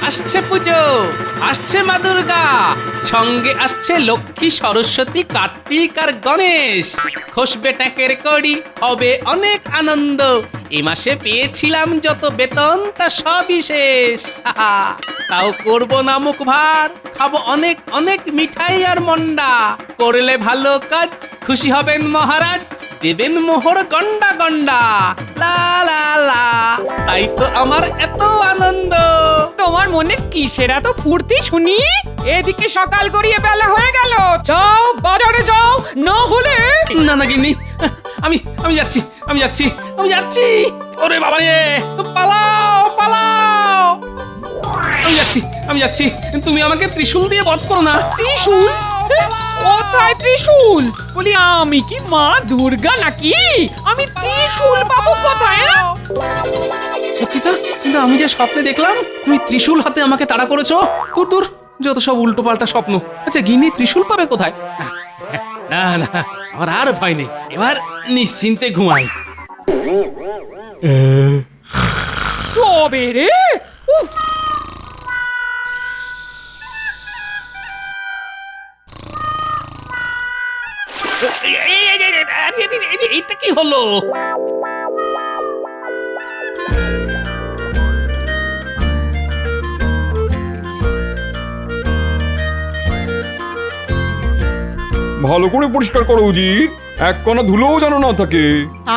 আসছে পুজো, আসছে মা দুর্গা, সঙ্গে আসছে লক্ষ্মী, সরস্বতী, কার্তিক আর গণেশ। খসবে ট্যাঁকের কড়ি, হবে অনেক আনন্দ। এ মাসে পেয়েছিলাম যত বেতন তা সবই শেষ। তাও করবো না মুখ ভার, খাবো অনেক অনেক মিঠাই আর মন্ডা। করলে ভালো কাজ খুশি হবেন মহারাজ, দেবেন মোহর গন্ডা গন্ডা। লা লা লা, তাই তো আমার এত আনন্দ। তোমার মনে কিসের এত ফুর্তি শুনি? এদিকে সকাল গড়িয়ে বেলা হয়ে গেল, যাও বাজারে যাও, না হলে না না গিন্নি, আমি আমি যাচ্ছি আমি যাচ্ছি আমি যাচ্ছি। ওরে বাবা রে, পালাও পালাও। আমি যাচ্ছি আমি যাচ্ছি, তুমি আমাকে ত্রিশূল দিয়ে বধ করো না। ত্রিশূল? কোথায় ত্রিশূল? বলি আমি কি মা দুর্গা নাকি? আমি ত্রিশূল পাবো কোথায়? সত্যি তো, কিন্তু আমি যে স্বপ্নে দেখলাম তুমি ত্রিশূল হাতে আমাকে তাড়া করেছো। দূর দূর, যত সব উল্টো পাল্টা স্বপ্ন। আচ্ছা গিন্নি ত্রিশূল পাবে কোথায়? না না, আমার আর ভয় নেই, এবার নিশ্চিন্তে ঘুমাই। তবে রে, উফ, এইটা কি হলো? ভালো করে পরিষ্কার করো উজির, এক কণা ধুলোও যেন না থাকে।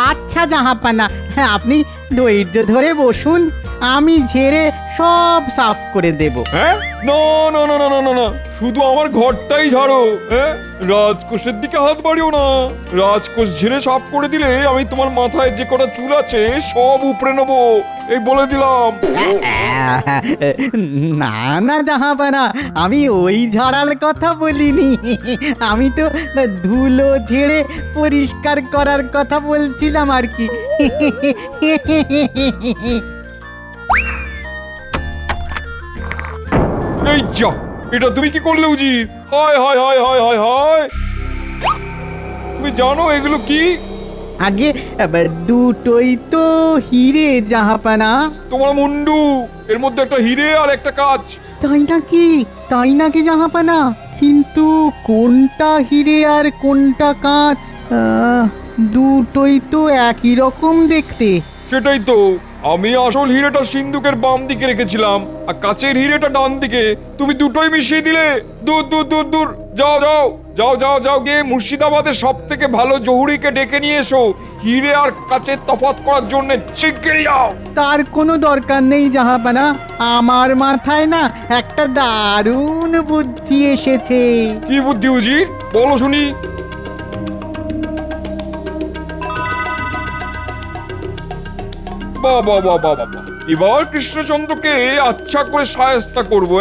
আচ্ছা জাহাপানা, হ্যাঁ আপনি ধৈর্য ধরে বসুন, আমি ঝেড়ে সব সাফ করে দেব। হ্যাঁ, না না না না না না না, শুধু আমার ঘরটাই ঝাড়ো। হ্যাঁ, রাজকোষের দিকে হাত বাড়িও না। রাজকোষ ঝেড়ে সাফ করে দিলে আমি তোমার মাথায় যে কটা চুল আছে সব উপড়ে নেবো, এই বলে দিলাম। না না জাহাপানা, আমি ওই ঝাড়ার কথা বলিনি, আমি তো ধুলো ঝেড়ে পরিষ্কার করার কথা বলছিলাম আর কি। এই যা, এটা তুমি কি করলে উজির? হায় হায় হায় হায় হায় হায়, তুমি জানো এগুলো কি? আগে দুটোই তো হিরে জাহাপানা। তোমার মুন্ডু, এর মধ্যে একটা হিরে আর একটা কাঁচ। তাই নাকি? তাই নাকি জাহাপানা? কিন্তু কোনটা হিরে আর কোনটা কাঁচ? দুটোই তো একই রকম দেখতে। সেটাই তো, আমি আসল হিরেটা সিন্ধুকের বাম দিকে রেখেছিলাম আর কাচের হিরেটা ডান দিকে। তুমি দুটোই মিশিয়ে দিলে। দূর দূর দূর দূর, যাও যাও যাও যাও যাও, গিয়ে মুর্শিদাবাদের সব থেকে ভালো জহুরিকে ডেকে নিয়ে এসো হিরে আর কাচের তফাৎ করার জন্য। শিগগিরই যাও। তার কোনো দরকার নেই জাহাপানা, আমার মাথায় না একটা দারুণ বুদ্ধি এসেছে। কি বুদ্ধি উজির, বলো শুনি। বাহ বাহ বাহ বাহ বাহ, এবার কৃষ্ণচন্দ্রকে আচ্ছা করে শায়েস্তা করবো।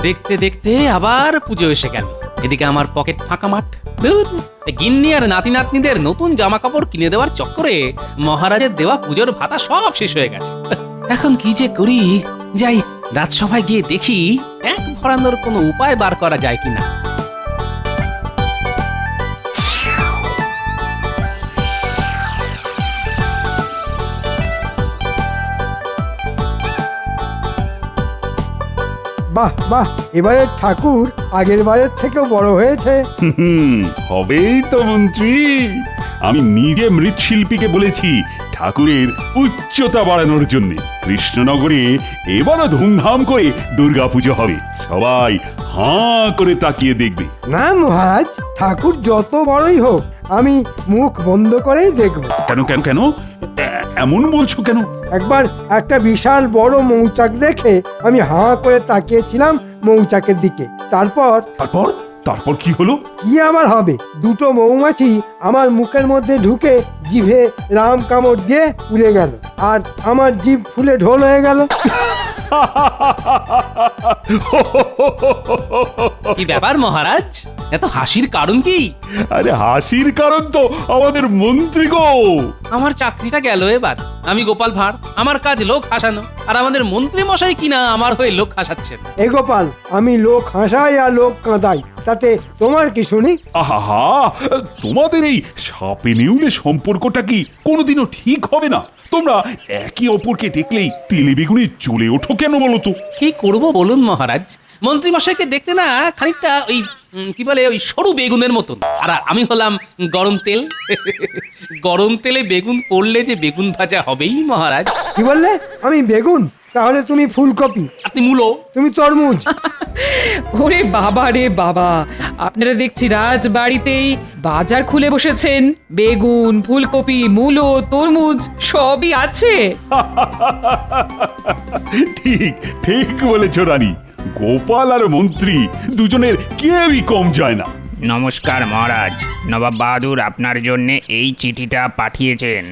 দেখতে দেখতে আবার পুজো এসে গেল। এদিকে আমার পকেট ফাঁকা মাঠ। ধুর, গিন্নি আর নাতি নাতনিদের নতুন জামা কাপড় কিনে দেওয়ার চক্করে মহারাজের দেওয়া পুজোর ভাতা সব শেষ হয়ে গেছে। এখন কি যে করি, যাই রাজসভায় গিয়ে দেখি এক ভরানোর কোনো উপায় বার করা যায় কিনা। বাহ বাহ, এবারে ঠাকুর আগের বারের থেকেও বড় হয়েছে। হবেই তো মন্ত্রী, আমি নিজে মৃৎশিল্পীকে বলেছি ঠাকুরের উচ্চতা বাড়ানোর জন্য। কৃষ্ণনগরে এবারও ধুমধাম করে দুর্গাপুজো হবে, সবাই হাঁ করে তাকিয়ে দেখবে। না মহারাজ, ঠাকুর যত বড়ই হোক আমি মুখ বন্ধ করেই দেখব। কেন কেন কেন এমন বলছো কেন? একবার একটা বিশাল বড় মৌচাক দেখে আমি হাঁ করে তাকিয়েছিলাম মৌচাকের দিকে। তারপর তারপর তারপর কি হলো? কি আবার হবে, দুটো মৌমাছি আমার মুখের মধ্যে ঢুকে জিভে রাম কামড় দিয়ে উড়ে গেল, আর আমার জিভ ফুলে ঢোল হয়ে গেল। কি ব্যাপার মহারাজ, এত হাসির কারণ কি? আরে হাসির কারণ তো আমাদের মন্ত্রী গো। আমার চাকরিটা গেল এবার। আমি গোপাল ভাঁড়, আমার কাজ লোক হাসানো, আর আমাদের মন্ত্রী মশাই কিনা আমার হয়ে লোক হাসাচ্ছেন। এ গোপাল, আমি লোক হাসাই আর লোক কাঁদাই, তাতে তোমার কি শুনি? আহা, তোমাদের এই সাপে নেউলে সম্পর্কটা কি কোনোদিনও ঠিক হবে না? তোমরা একে অপরকে দেখলেই তেলে বেগুনে জ্বলে ওঠো কেন বলো তো? কি করব বলুন মহারাজ, মন্ত্রী মশাইকে দেখতে না খানিকটা ওই কি বলে ওই সরু বেগুনের মতন, আর আমি হলাম গরম তেল। গরম তেলে বেগুন পড়লে যে বেগুন ভাজা হবেই মহারাজ। কি বললে? আমি বেগুন? তাহলে তুমি ফুলকপি, আপনি মূলো। তুমি তরমুজ। ওরে বাবা রে বাবা, আপনারা দেখছি রাজবাড়িতেই বাজার খুলে বসেছেন। বেগুন, ফুলকপি, মূলো, তরমুজ সবই আছে। ঠিক ঠিক বলেছ রানী। গোপাল আর মন্ত্রী দুজনের কেউই কম যায় না। নমস্কার মহারাজ, নবাব বাহাদুর আপনার জন্য এই চিঠিটা পাঠিয়েছেন।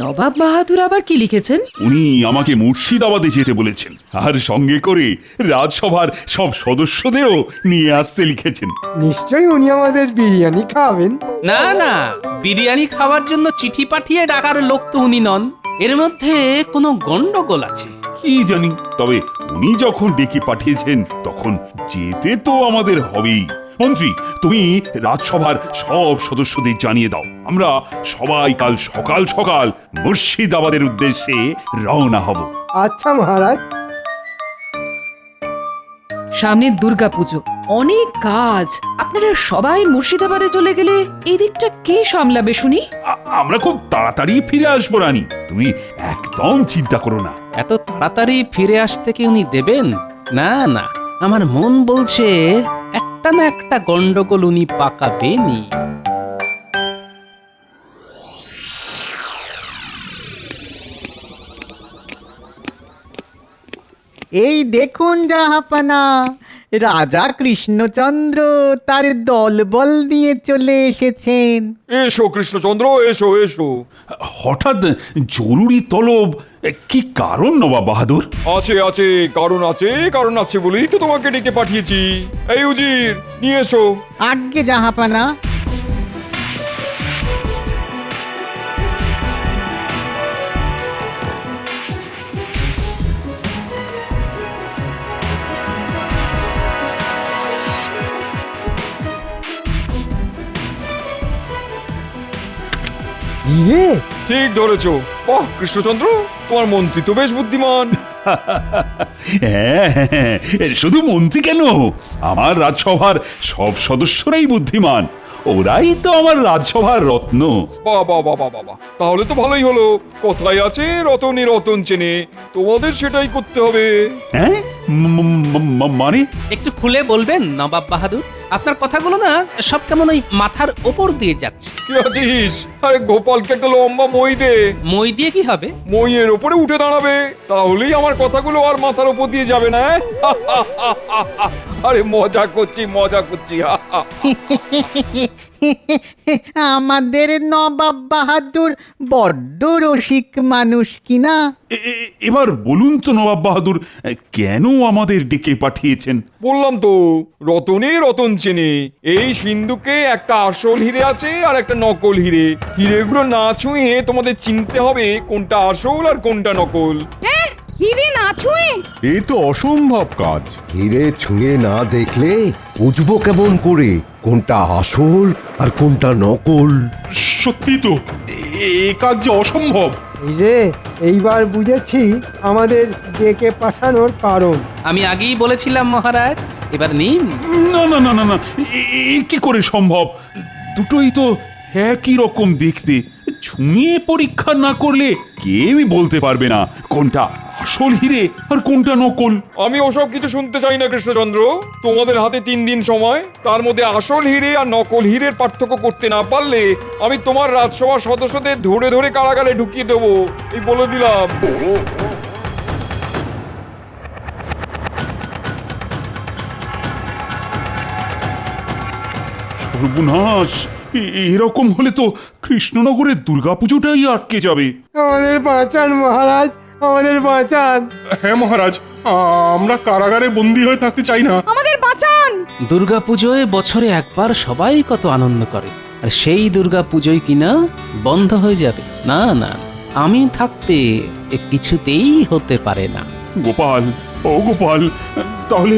নবাব বাহাদুর আবার কি লিখেছেন? উনি আমাকে মুর্শিদাবাদে যেতে বলেছেন, আর সঙ্গে করে রাজসভার সব সদস্যদেরও নিয়ে আসতে লিখেছেন। নিশ্চয়ই উনি আমাদের বিরিয়ানি খাওয়াবেন। না না, বিরিয়ানি খাওয়ার জন্য চিঠি পাঠিয়ে ডাকার লোক তো উনি নন। এর মধ্যে কোনো গন্ডগোল আছে। কি জানি, তবে উনি যখন ডেকে পাঠিয়েছেন তখন যেতে তো আমাদের হবেই। মন্ত্রী, তুমি রাজসভার সব সদস্যদের জানিয়ে দাও, আমরা সবাই কাল সকাল সকাল মুর্শিদাবাদের উদ্দেশ্যে রওনা হব। আচ্ছা মহারাজ। সামনে দুর্গাপুজো, অনেক কাজ। আপনারা সবাই মুর্শিদাবাদে চলে গেলে এই দিকটা কে সামলাবে শুনি? আমরা খুব তাড়াতাড়ি ফিরে আসবো রানী, তুমি একদম চিন্তা করো না। এত তাড়াতাড়ি ফিরে আসতে কি উনি দেবেন? না না, আমার মন বলছে একটা না একটা গন্ডগোল উনি পাকাবেনই। এই দেখুন জাহাপানা, রাজা কৃষ্ণচন্দ্র তার দলবল নিয়ে চলে এসেছেন। এসো কৃষ্ণচন্দ্র, এসো এসো। হঠাৎ জরুরি তলব, কি কারণ নবাব বাহাদুর? আছে আছে, কারণ আছে বলেই তো তোমাকে ডেকে পাঠিয়েছি। এই উজির, নিয়ে এসো। আজ্ঞে জাহাপানা। ইয়ে, ঠিক ধরেছো। বাহ কৃষ্ণচন্দ্র, তোমার মন্ত্রী তো বেশ বুদ্ধিমান। হ্যাঁ, শুধু মন্ত্রী কেন, আমার রাজসভার সব সদস্যরাই বুদ্ধিমান। ওরাই তো আমার রাজসভার রত্ন। বাবা বাবা বাবা, তাহলে তো ভালোই হলো। কথায় আছে রতনে রতন চেনে, তোমাদের সেটাই করতে হবে। হ্যাঁ, মানে একটু খুলে বলবেন নবাব বাহাদুর? আপনার কথাগুলো না সব কেমন ওই মাথার ওপর দিয়ে যাচ্ছে। কি আছিস? আরে গোপালকে একটা লম্বা মই দে। মই দিয়ে কি হবে? মইয়ের ওপরে উঠে দাঁড়াবে, তাহলেই আমার কথাগুলো আর মাথার ওপর দিয়ে যাবে না। আরে মজা করছি। আমাদের নবাব বাহাদুর বড্ড রসিক মানুষ কিনা। এবার বলুন তো নবাব বাহাদুর, কেন আমাদের ডেকে পাঠিয়েছেন? বললাম তো, রতনে রতন চেনে। এই সিন্ধুকে একটা আসল হিরে আছে আর একটা নকল হিরে। হিরেগুলো না ছুঁয়ে তোমাদের চিনতে হবে কোনটা আসল আর কোনটা নকল। হিরে না ছুঁয়ে? এ তো অসম্ভব কাজ। হিরে ছুঁয়ে না দেখলে বুঝবো কেমন করে কোনটা আসল আর কোনটা নকল? সত্যি তো, এ কাজ যে অসম্ভব। এই রে, এইবার বুঝেছি আমাদের ডেকে পাঠানোর কারণ। আমি আগেই বলেছিলাম মহারাজ, এবার নিন। না না না না না, কি করে সম্ভব? দুটোই তো একই রকম দেখতে। ছুঁয়ে পরীক্ষা না করলে কেউই বলতে পারবে না কোনটা আসল হিরে আর কোনটা নকল। আমি ওসব কিছু শুনতে চাই না কৃষ্ণচন্দ্র। তোমাদের হাতে 3 দিন সময়, তার মধ্যে আসল হিরে আর নকল হিরের পার্থক্য করতে না পারলে আমি তোমার রাজসভার সদস্যদের ধরে ধরে কারাগারে ঢুকিয়ে দেবো, এই বলে দিলাম। সর্বনাশ, এরকম হলে তো কৃষ্ণনগরের দুর্গাপুজোটাই আটকে যাবে। আমাদের বাঁচান মহারাজ, আমাদের বাঁচান। হ্যাঁ মহারাজ, আমরা কারাগারে বন্দি হয়ে থাকতে চাই না। আমাদের বাঁচান। দুর্গাপুজোয় বছরে একবার সবাই কত আনন্দ করে, আর সেই দুর্গাপুজোয় কিনা বন্ধ হয়ে যাবে? না না, আমি থাকতে এ কিছুতেই হতে পারে না। গোপাল, ও গোপাল, তাহলে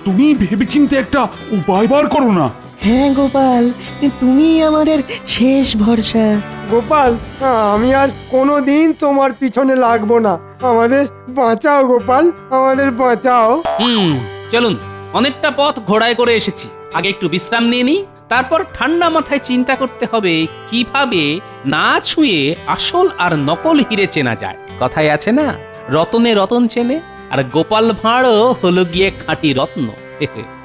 তুমি ভেবেচিন্তে একটা উপায় বার করো না। হ্যাঁ গোপাল, তুমি আমাদের শেষ ভরসা। গোপাল, আমি আর কোনোদিন তোমার পিছনে লাগবো না। আমাদের বাঁচাও গোপাল, আমাদের বাঁচাও। চলুন, অনেকটা পথ ঘোড়ায় করে এসেছি, আগে একটু বিশ্রাম নিয়ে নিই, তারপর ঠান্ডা মাথায় চিন্তা করতে হবে কিভাবে না ছুঁয়ে আসল আর নকল হিরে চেনা যায়। কথায় আছে না, রতনে রতন চেনে, আর গোপাল ভাঁড়ও হলো গিয়ে খাঁটি রত্ন।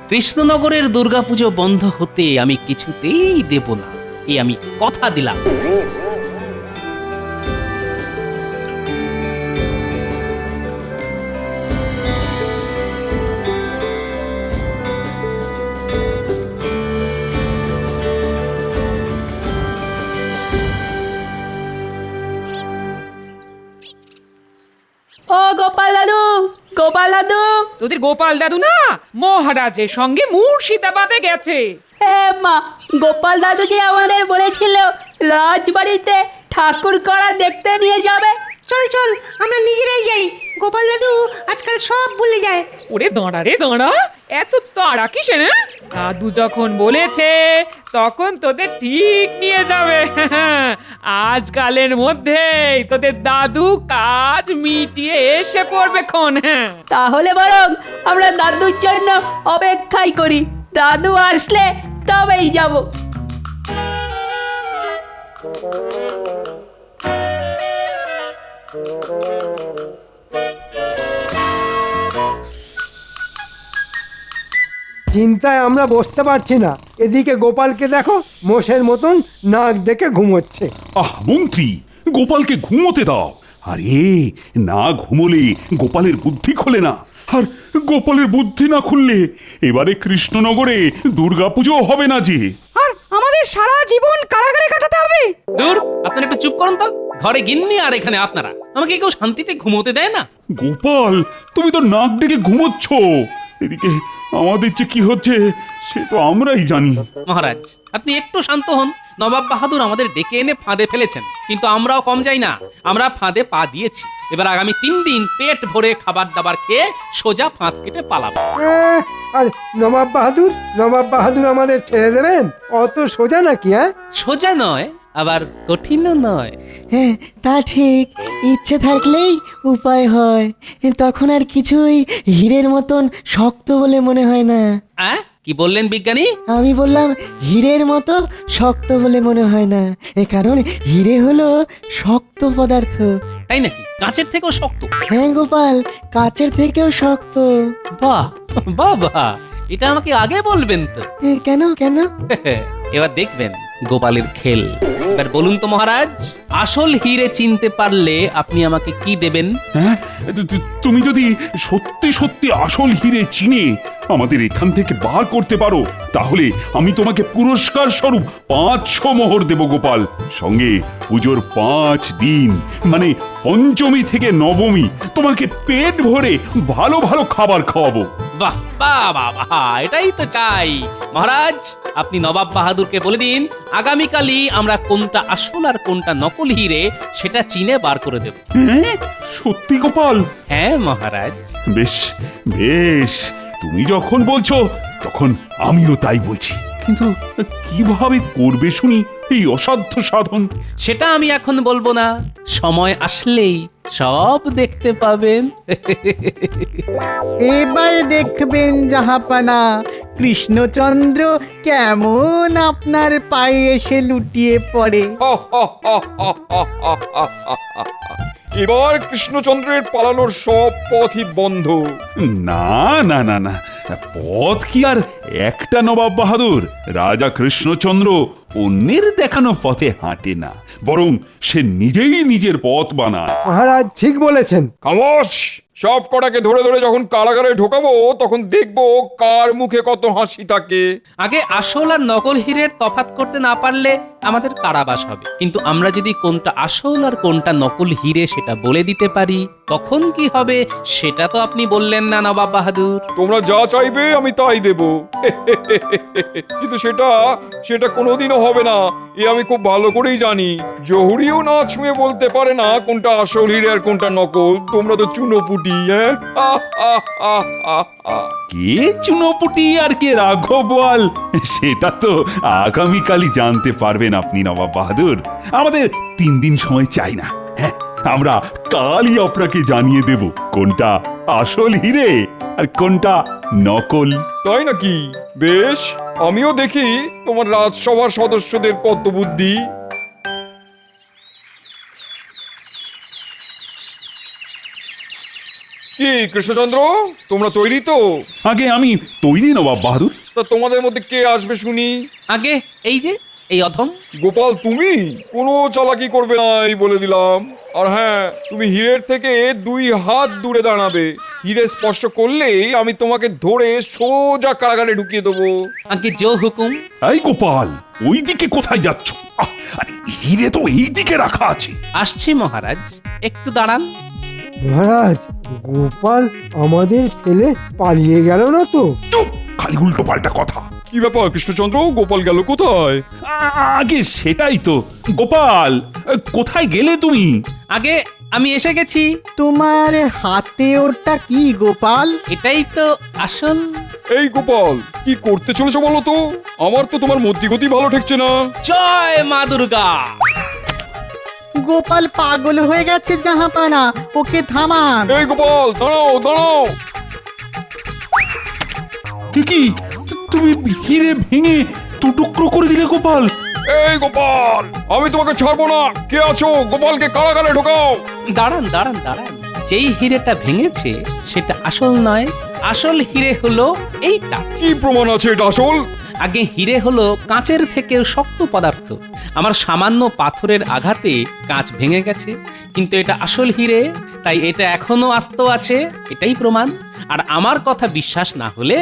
কৃষ্ণনগরের দুর্গাপুজো বন্ধ হতে আমি কিছুতেই দেব না, এই আমি কথা দিলাম। ও গোপাল দাদু, গোপাল দাদু। তোদের গোপাল দাদু না মহারাজের সঙ্গে মুর্শিদাবাদে গেছে। হ্যাঁ মা, গোপাল দাদু যে আমাদের বলেছিল রাজবাড়িতে ঠাকুর করা দেখতে নিয়ে যাবে। চল চল, আমরা নিজেরাই যাই। গোপাল দাদু আজকাল সব ভুলে যায়। ওরে দাঁড়া রে দাঁড়া, এত তাড়া কিসে না? দাদু যখন বলেছে তখন তোদের ঠিক নিয়ে যাবে। আজকালের মধ্যেই তোদের দাদু কাজ মিটিয়ে এসে পড়বে খন। হ্যাঁ, তাহলে বরং আমরা দাদুর জন্য অপেক্ষাই করি, দাদু আসলে তবেই যাব। চিন্তায় আমরা বসতে পারছি না। এদিকে গোপালকে দেখো, মোষের মতন নাক ডেকে ঘুমোচ্ছে। মন্ত্রী, গোপালকে ঘুমোতে দাও। আরে না ঘুমোলে গোপালের বুদ্ধি খোলে না, আর গোপালের বুদ্ধি না খুললে এবারে কৃষ্ণনগরে দুর্গাপুজো হবে না যে। আর আমাদের সারা জীবন কারাগারে কাটাতে হবে। দূর, আপনারা একটু চুপ করুন তো। ঘরে গিন্নি আর এখানে আপনারা, আমাকে কেউ শান্তিতে ঘুমোতে দেয় না। গোপাল, তুমি তো নাক ডেকে ঘুমোচ্ছ, এদিকে আমাদের যে কি হচ্ছে সে তো আমরাই জানি। মহারাজ, আপনি একটু শান্ত হন। নবাব বাহাদুর আমাদের ডেকে এনে ফাঁদে ফেলেছেন, কিন্তু আমরাও কম যাই না, আমরা ফাঁদে পা দিয়েছি। এবার আগামী 3 দিন পেট ভরে খাবার দাবার খেয়ে সোজা ফাঁদ কেটে পালাবো। আর নবাব বাহাদুর আমাদের ছেড়ে দেবেন? অত সোজা নাকি? সোজা নয়, আবার কঠিনও নয়। হ্যাঁ, তা ঠিক। ইচ্ছে থাকলেই উপায় হয়, তখন আর কিছুই হীরের মতন শক্ত বলে মনে হয় না। কি বললেন বিজ্ঞানী? আমি বললাম হীরের মতো শক্ত বলে মনে হয় না, কারণ হীরে হলো শক্ত পদার্থ। তাই নাকি? কাঁচের থেকেও শক্ত? হ্যাঁ গোপাল, কাচের থেকেও শক্ত। বাহ বাহ বাহ, এটা আমাকে আগে বলবেন তো। কেন কেন? এবার দেখবেন গোপালের খেল। এবার বলুন তো মহারাজ, আসল হিরে চিনতে পারলে আপনি আমাকে কি দেবেন? হ্যাঁ, তুমি যদি সত্যি সত্যি আসল হিরে চিনে আমাদের এখান থেকে বার করতে পারো, তাহলে আমি তোমাকে পুরস্কার স্বরূপ 500 মোহর দেব গোপাল। সঙ্গে পুজোর 5 দিন মানে পঞ্চমী থেকে নবমী তোমাকে পেট ভরে ভালো ভালো খাবার খাওয়াবো। বাহ বাহ বাহ বাহ, এটাই তো চাই। মহারাজ, আপনি নবাব বাহাদুরকে বলে দিন আগামীকালই আমরা কোনটা আসল আর কোনটা নকল হিরে সেটা চিনে বার করে দেব। হ্যাঁ, সত্যি গোপাল? হ্যাঁ মহারাজ। বেশ বেশ, তুমি যখন বলছো তখন আমিও তাই বলছি, কিন্তু কিভাবে করবে শুনি এই অসাধ্য সাধন? সেটা আমি এখন বলবো না, সময় আসলেই সব দেখতে পাবেন। এবার দেখবেন জাহাপানা, কৃষ্ণচন্দ্র কেমন আপনার পায়ে এসে লুটিয়ে পড়ে। এবার কৃষ্ণচন্দ্রের পালানোর সব পথই বন্ধ। না না না না, পথ কি আর একটা নবাব বাহাদুর? রাজা কৃষ্ণচন্দ্র অন্যের দেখানো পথে হাঁটে না, বরং সে নিজেই নিজের পথ বানায়। মহারাজ ঠিক বলেছেন। খামোশ! সব কটাকে ধরে ধরে যখন কারাগারে ঢোকাবো তখন দেখবো কার মুখে কত হাসি থাকে। আগে আসল আর নকল হীরের তফাৎ করতে না পারলে আমাদের কারাবাস হবে, কিন্তু আমরা যদি কোনটা আসল আর কোনটা নকল হিরে সেটা বলে দিতে পারি, তখন কি হবে সেটা তো আপনি বললেন না নবাব বাহাদুর। তোমরা যা চাইবে আমি তাই দেব। কিন্তু সেটা কোনোদিনও হবে না, এ আমি খুব ভালো করেই জানি। জহুরিও না ছুঁয়ে বলতে পারে না কোনটা আসল হিরে আর কোনটা নকল। তোমরা তো চুনোপুটি। হ্যাঁ, কে চুনোপুটি আর কে রাঘব বোয়াল সেটা তো আগামীকালই জানতে পারবেন আপনি নবাব বাহাদুর। আমাদের 3 দিন সময় চাই না। হ্যাঁ, আমরা কালই আপনাকে জানিয়ে দেব কোনটা আসল হিরে আর কোনটা নকল। তাই নাকি? বেশ, আমিও দেখি তোমার রাজসভার সদস্যদের কত বুদ্ধি। কি কৃষ্ণচন্দ্র, তোমরা তৈরি তো? আগে আমি তৈরি নবাব বাহাদুর। তা তোমাদের মধ্যে কে আসবে শুনি? আগে এই অধম। গোপাল, তুমি কোনো চালাকি করবে না এই বলে দিলাম। আর হ্যাঁ, তুমি হীরের থেকে 2 হাত দূরে দাঁড়াবে। হীরে স্পর্শ করলেই আমি তোমাকে ধরে সোজা কারাগারে ঢুকিয়ে দেবো। আগে জো হুকুম। এই গোপাল, ওই দিকে কোথায় যাচ্ছ? আরে হিরে তো এই দিকে রাখা আছে। আসছি মহারাজ, একটু দাঁড়ান। মহারাজ, গোপাল আমাদের ফেলে পালিয়ে গেল না তো? চুপ, খালি উল্টো পাল্টা কথা। কি ব্যাপার কৃষ্ণচন্দ্র, গোপাল গেল কোথায়? আগে সেটাই তো। গোপাল, কোথায় গেলে তুমি? আগে আমি এসে গেছি। তোমার হাতে ওটা কি গোপাল? এটাই তো আসল। এই গোপাল, কি করতে চলেছো বলো তো? আমার তো তোমার মতিগতি ভালো ঠেকছে না। জয় মা দুর্গা। গোপাল পাগল হয়ে গেছে জাহাপানা, ওকে থামান। এই গোপাল, দাঁড়াও দাঁড়াও। কি তুমি হিরে ভেঙে 2 টুকরো করে দিলে গোপাল? এই গোপাল, আমি তোমাকে ছাড়বো না। কে আছো? গোপালকে কারাগারে ঢোকাও। দাঁড়ান দাঁড়ান দাঁড়ান, যেই হিরেটা ভেঙেছে সেটা আসল নয়। আসল হিরে হলো এইটা। কি প্রমাণ আছে এটা আসল? আগে হিরে হলো কাঁচের থেকেও শক্ত পদার্থ। আমার সামান্য পাথরের আঘাতে কাঁচ ভেঙে গেছে, কিন্তু এটা আসল হিরে, তাই এটা এখনো আস্ত আছে। এটাই প্রমাণ। আর আমার কথা বিশ্বাস না হলে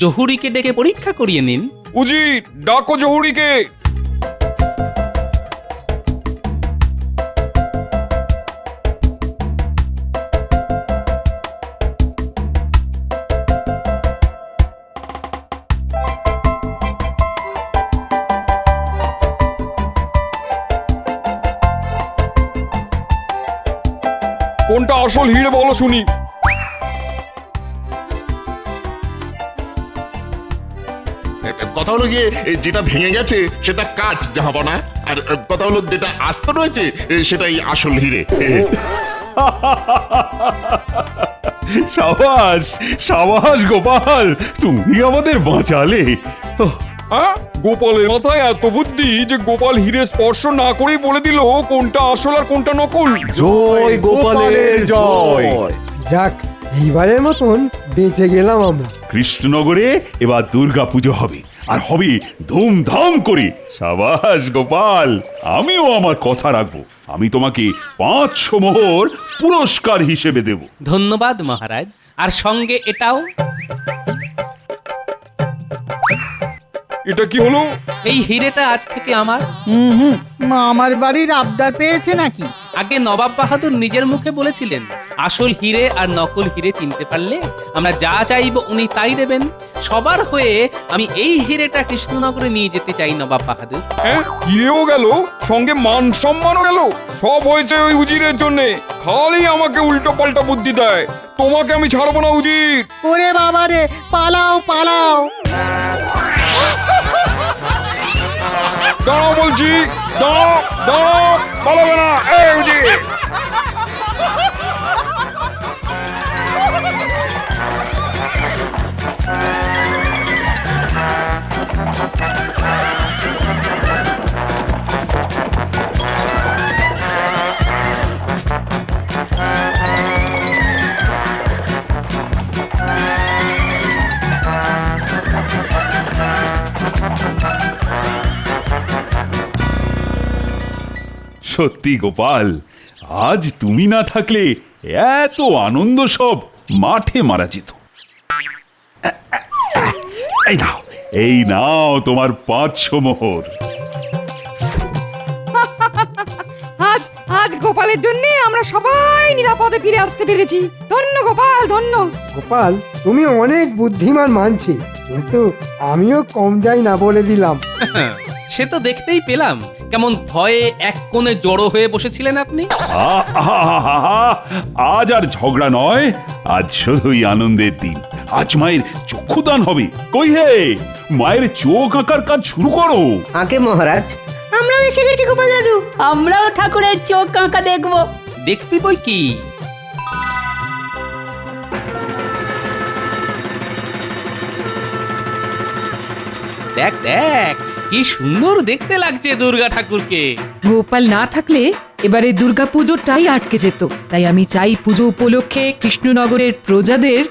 জহুরিকে ডেকে পরীক্ষা করিয়ে নিন। উজির, ডাকো জহুরিকে। কোনটা আসল হিরে বলো শুনি। কথা হলো গিয়ে যেটা ভেঙে গেছে সেটা কাঁচ জাহাপনা, আর কথা হলো যেটা আস্ত রয়েছে সেটাই আসল হিরে। সাবাস সাবাস গোপাল, তুমি আমাদের বাঁচালে। হ্যাঁ, গোপালের মাথায় এত বুদ্ধি যে গোপাল হিরে স্পর্শ না করেই বলে দিল কোনটা আসল আর কোনটা নকল। জয় গোপালের জয়। যাক, এইবারের মতন বেঁচে গেলাম আমরা। কৃষ্ণনগরে এবার দুর্গা পুজো হবে, আর হবে ধুমধাম করে। সাবাস গোপাল, আমিও আমার কথা রাখবো। আমি তোমাকে 500 মোহর পুরস্কার হিসেবে দেব। ধন্যবাদ মহারাজ। আর সঙ্গে এটাও। এটা কি হলো? এই হিরেটা আজ থেকে আমার। আমার বাড়ির আবদার পেয়েছে নাকি? আগে নবাব বাহাদুর নিজের মুখে বলেছিলেন আসল হিরে আর নকল হিরে চিনতে পারলে আমরা যা চাইব উনি তাই দেবেন। সবার হয়ে আমি এই হিরেটা কৃষ্ণনগরে নিয়ে যেতে চাই নবাব বাহাদুর। হ্যাঁ, হিরেও গেল, সঙ্গে মান সম্মানও গেল। সব হয়েছে ওই উজিরের জন্যে। খালি আমাকে উল্টো পাল্টা বুদ্ধি দেয়। তোমাকে আমি ছাড়বো না উজির। ওরে বাবা রে, পালাও পালাও। দাঁড়াও বলছি, দাঁড়াও দাঁড়াও, পালাবে না। এই উজির, সত্যি গোপাল, আজ তুমি না থাকলে এত আনন্দ সব মাঠে মারা যেত। এই নাও তোমার 500 মোহর। আজ গোপালের গোপালের জন্য আমরা সবাই নিরাপদে ফিরে আসতে পেরেছি। ধন্য গোপাল, ধন্য। গোপাল, তুমি অনেক বুদ্ধিমান মানছি, কিন্তু আমিও কম যাই না বলে দিলাম। সে তো দেখতেই পেলাম কেমন ভয়ে এক কোণে জড়ো হয়ে বসেছিলেন আপনি। আহা! আজ আর ঝগড়া নয়, আজ শুধুই আনন্দের দিন। আজ মায়ের চক্ষুদান হবে। কই হে, মায়ের চোখ আঁকার কাজ শুরু করো। আগে মহারাজ, আমরাও এসে গেছি গোপাল দাদু। আমরাও ঠাকুরের চোখ আঁকা দেখবো। দেখবি বই কি। দেখ দেখ কি সুন্দর দেখতে লাগছে দুর্গা ঠাকুরকে। গোপাল না থাকলে এবারে দুর্গা পুজোটাই আটকে যেত। তাই আমি চাই পুজো উপলক্ষে কৃষ্ণনগরের প্রজাদের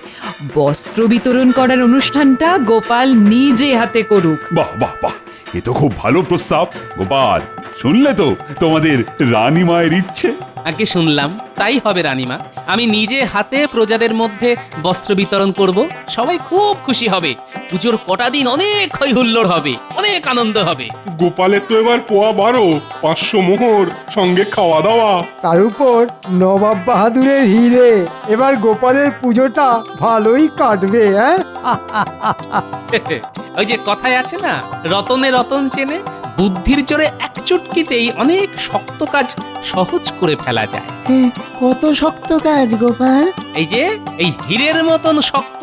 বস্ত্র বিতরণ করার অনুষ্ঠানটা গোপাল নিজে হাতে করুক। বাহ বাহ বাহ, এ তো খুব ভালো প্রস্তাব। গোপাল, শুনলে তো তোমাদের রানী মায়ের ইচ্ছে। আগে শুনলাম, তাই হবে রানীমা। আমি নিজে হাতে প্রজাদের মধ্যে বস্ত্র বিতরণ করব। সবাই খুব খুশি হবে। পুজোর কটা দিন অনেক হই হুল্লোড় হবে, অনেক আনন্দ হবে। গোপালের তো এবার পোয়া 12, 500 মোহর, সঙ্গে খাওয়া দাওয়া। তার উপর নবাব বাহাদুরের হিরে। এবার গোপালের পুজোটা ভালোই কাটবে, হ্যাঁ? ওই যে কথায় আছে না, রতনে রতন চেনে। বুদ্ধির জোরে এক চুটকিতেই অনেক শক্ত কাজ সহজ করে ফেলা যায়। কত শক্ত কাজ গোপাল। এই যে এই হীরের মতন শক্ত।